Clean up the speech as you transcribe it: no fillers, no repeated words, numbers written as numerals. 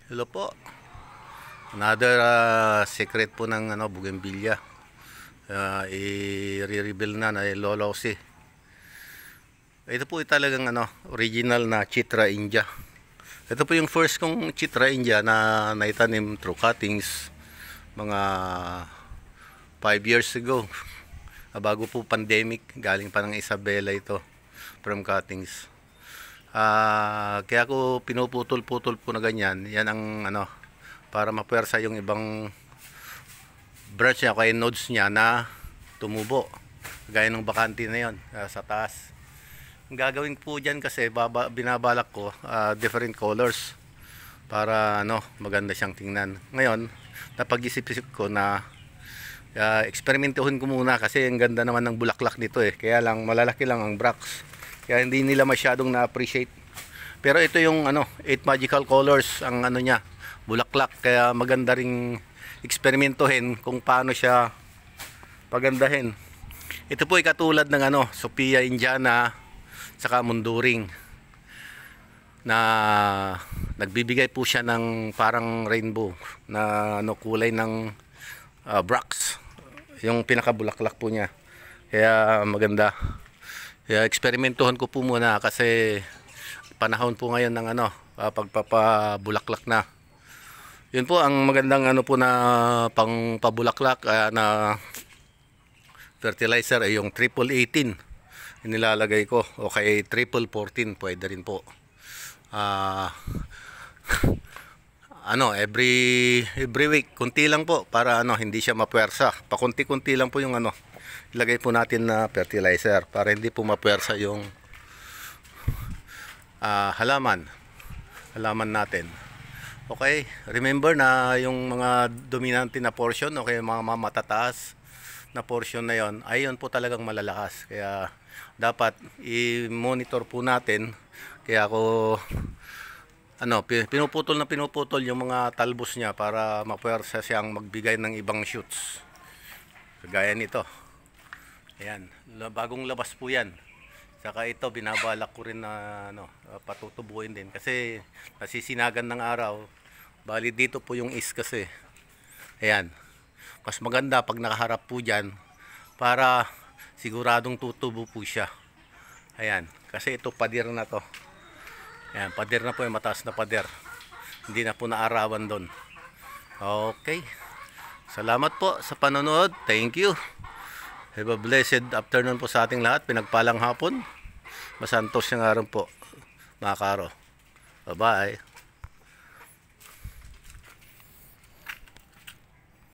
Hello po. Another secret po ng bougainvillea. I-reveal na Lolosi. Ito po talagang original na Chitra India. Ito po yung first kong Chitra India na naitanim through cuttings mga 5 years ago. Bago po pandemic, galing pa ng Isabela ito from cuttings. Kaya ako pinuputol-putol po na ganyan. Yan ang para mapuwersa yung ibang branch niya, kaya nodes niya na tumubo. Gaya ng bakante na yon sa taas. Ang gagawin po dyan kasi binabalak ko different colors para maganda siyang tingnan. Ngayon, napag-isip-isip ko na eksperimentuhin ko muna kasi ang ganda naman ng bulaklak nito Kaya lang malalaki lang ang bracts. Kaya hindi nila masyadong na-appreciate. Pero ito yung 8 magical colors ang niya, bulaklak. Kaya maganda ring eksperimentuhin kung paano siya pagandahin. Ito po ay katulad ng Sophia Indiana saka Munduring na nagbibigay po siya ng parang rainbow na kulay ng bracts. Yung pinakabulaklak po niya. Kaya maganda. Kaya eksperimentuhan ko po muna kasi panahon po ngayon ng pagpapabulaklak na. Yun po ang magandang po na pangpabulaklak na fertilizer ay yung triple 18 inilalagay ko, o kaya triple 14 pwede rin po. Every week kunti lang po para hindi siya mapuwersa. Pakunti-kunti lang po yung ilagay po natin na fertilizer para hindi po mapuwersa yung halaman natin. Okay, remember na yung mga dominante na portion o kaya mga matataas na portion na yon ay yun po talagang malalakas. Kaya dapat i-monitor po natin. Kaya ako pinuputol yung mga talbos niya para mapuwersa siyang magbigay ng ibang shoots. Kagaya nito. Ayan, bagong labas po yan. Saka ito binabalak ko rin na patutubuin din kasi nasisinagan ng araw. Bali dito po yung is kasi. Ayan. Mas maganda pag nakaharap po diyan para siguradong tutubo po siya. Ayan, kasi ito pader na to. Ayan, pader na po, yung mataas na pader. Hindi na po naarawan doon. Okay. Salamat po sa panonood. Thank you. Have a blessed afternoon po sa ating lahat. Pinagpalang hapon. Masantos yung araw po, mga karo. Bye-bye.